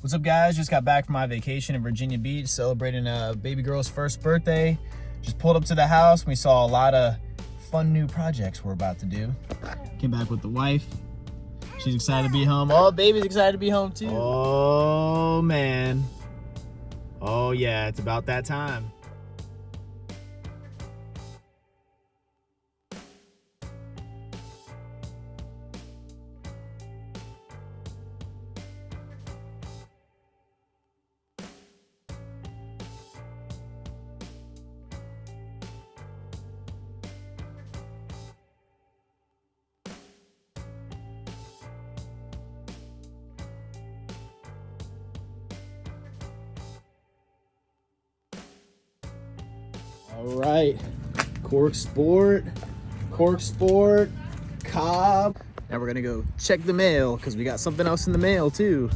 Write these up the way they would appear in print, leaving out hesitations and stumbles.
What's up, guys? Just got back from my vacation in Virginia Beach, celebrating a baby girl's first birthday. Just pulled up to the house and we saw a lot of fun new projects we're about to do. Came back with the wife. She's excited to be home. Oh, baby's excited to be home too. Oh man. Oh yeah, it's about that time. All right, Corksport, Cobb. Now we're gonna go check the mail because we got something else in the mail too.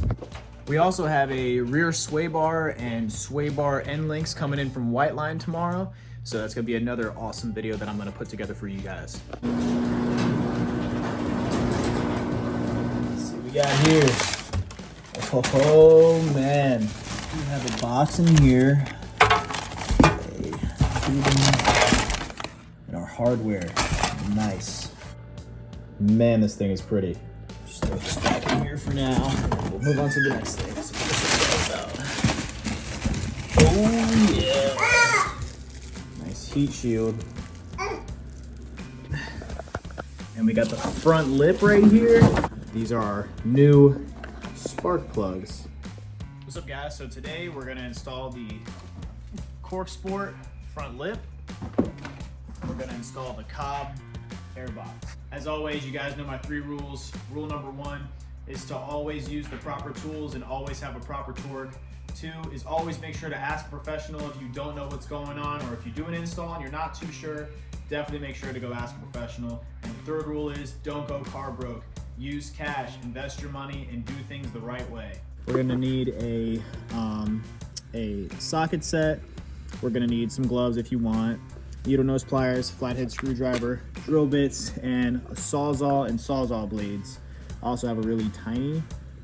We also have a rear sway bar and sway bar end links coming in from White Line tomorrow. So that's gonna be another awesome video that I'm gonna put together for you guys. Let's see what we got here. Oh man, we have a box in here. And our hardware, nice. Man, this thing is pretty. Just throw this back in here for now. We'll move on to the next thing. So oh yeah, nice heat shield. And we got the front lip right here. These are our new spark plugs. What's up, guys? So today we're gonna install the Corksport front lip. We're gonna install the Cobb Airbox. As always, you guys know my 3 rules. Rule number 1 is to always use the proper tools and always have a proper torque. 2 is always make sure to ask a professional if you don't know what's going on, or if you do an install and you're not too sure, definitely make sure to go ask a professional. And the 3rd rule is don't go car broke. Use cash, invest your money, and do things the right way. We're gonna need a socket set. We're gonna need some gloves if you want, needle nose pliers, flathead screwdriver, drill bits, and a sawzall and sawzall blades. I also have a really tiny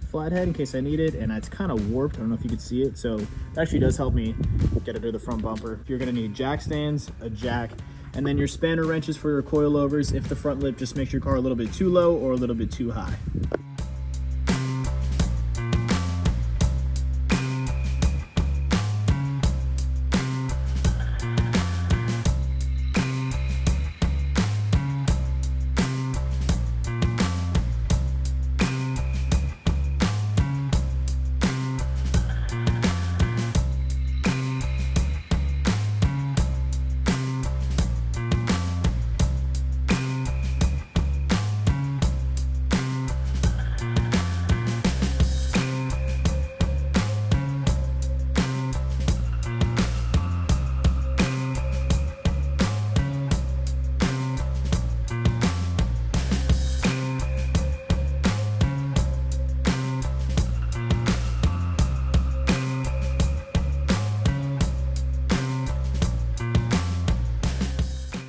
flathead in case I need it, and it's kind of warped. I don't know if you can see it, so it actually does help me get it to the front bumper. You're gonna need jack stands, a jack, and then your spanner wrenches for your coilovers if the front lip just makes your car a little bit too low or a little bit too high.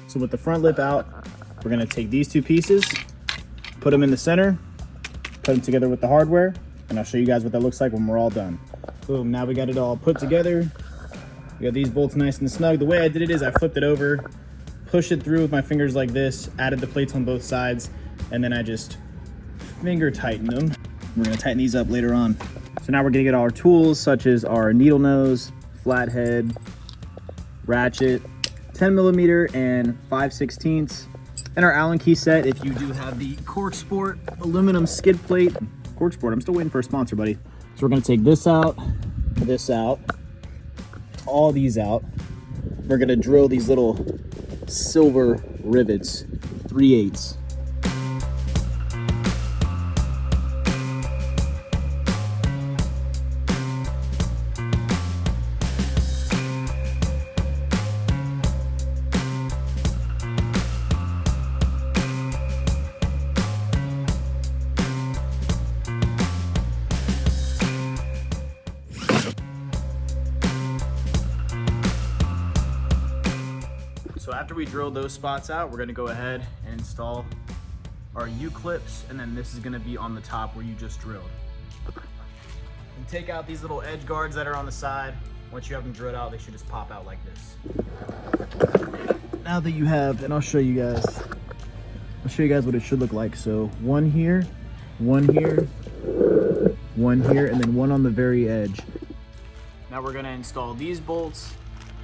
So with the front lip out, we're gonna take these 2 pieces, put them in the center, put them together with the hardware, and I'll show you guys what that looks like when we're all done. Boom, now we got it all put together. We got these bolts nice and snug. The way I did it is I flipped it over, pushed it through with my fingers like this, added the plates on both sides, and then I just finger tightened them. We're gonna tighten these up later on. So now we're gonna get all our tools, such as our needle nose, flathead, ratchet, 10mm and 5/16, and our Allen key set if you do have the Corksport aluminum skid plate. Corksport, I'm still waiting for a sponsor, buddy. So we're gonna take this out, all these out. We're gonna drill these little silver rivets, 3/8. So after we drill those spots out, we're gonna go ahead and install our U-clips, and then this is gonna be on the top where you just drilled. And take out these little edge guards that are on the side. Once you have them drilled out, they should just pop out like this. Now that you have, and I'll show you guys what it should look like. So one here, one here, one here, and then one on the very edge. Now we're gonna install these bolts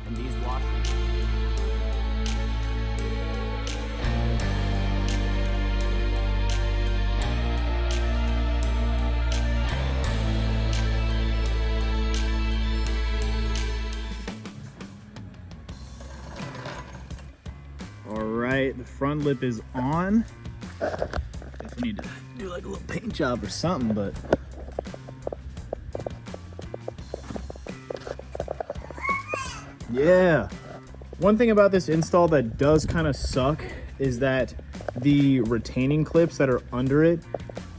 and these washers. All right, the front lip is on. If we need to do like a little paint job or something, but yeah. One thing about this install that does kind of suck is that the retaining clips that are under it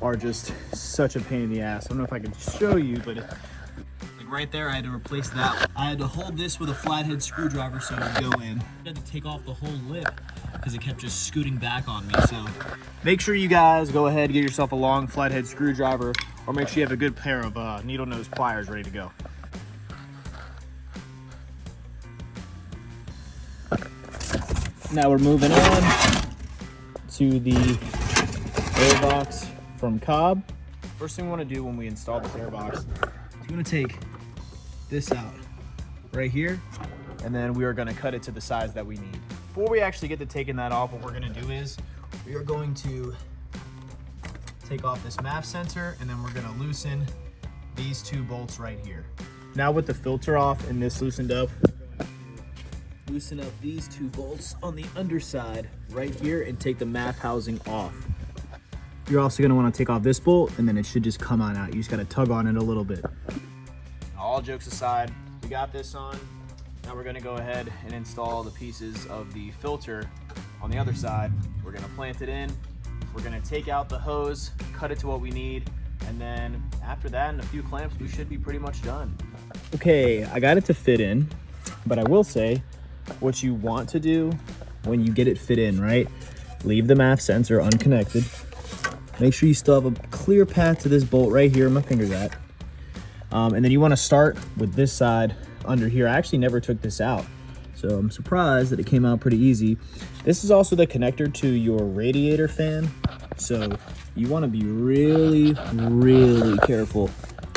are just such a pain in the ass. I don't know if I can show you, but like right there, I had to replace that. I had to hold this with a flathead screwdriver so it would go in. I had to take off the whole lip because it kept just scooting back on me. So make sure you guys go ahead and get yourself a long flathead screwdriver, or make sure you have a good pair of needle nose pliers ready to go. Now we're moving on to the Airbox from Cobb. First thing we want to do when we install this Airbox is we're going to take this out right here, and then we are going to cut it to the size that we need. Before we actually get to taking that off, what we're going to do is we are going to take off this MAF sensor, and then we're going to loosen these two bolts right here. Now with the filter off and this loosened up, loosen up these two bolts on the underside right here and take the MAF housing off. You're also going to want to take off this bolt, and then it should just come on out. You just got to tug on it a little bit. All jokes aside, we got this on. Now we're going to go ahead and install the pieces of the filter on the other side. We're going to plant it in. We're going to take out the hose, cut it to what we need, and then after that and a few clamps, we should be pretty much done. Okay, I got it to fit in, but I will say, what you want to do when you get it fit in, right? Leave the MAF sensor unconnected. Make sure you still have a clear path to this bolt right here, my finger's at. And then you want to start with this side under here. I actually never took this out, so I'm surprised that it came out pretty easy. This is also the connector to your radiator fan, so you want to be really, really careful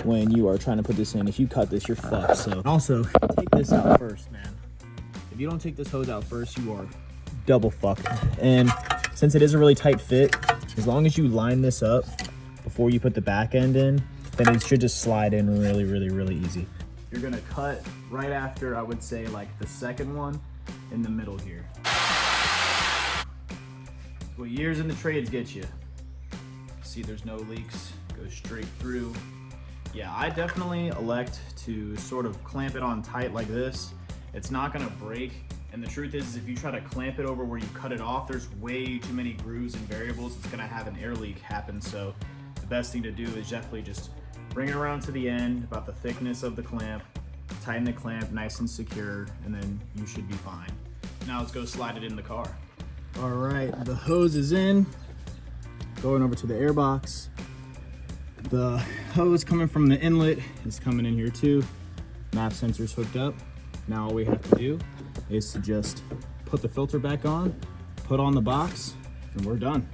when you are trying to put this in. If you cut this, you're fucked. So also, take this out first, man. If you don't take this hose out first, you are double fucked. And since it is a really tight fit, as long as you line this up before you put the back end in, then it should just slide in really, really, really easy. You're gonna cut right after, I would say, like the second one in the middle here. What years in the trades get you. See, there's no leaks, goes straight through. Yeah, I definitely elect to sort of clamp it on tight like this. It's not gonna break, and the truth is if you try to clamp it over where you cut it off, there's way too many grooves and variables. It's gonna have an air leak happen, so the best thing to do is definitely just bring it around to the end, about the thickness of the clamp, tighten the clamp nice and secure, and then you should be fine. Now let's go slide it in the car. All right, the hose is in. Going over to the Airbox. The hose coming from the inlet is coming in here too. MAF sensor's hooked up. Now all we have to do is to just put the filter back on, put on the box, and we're done.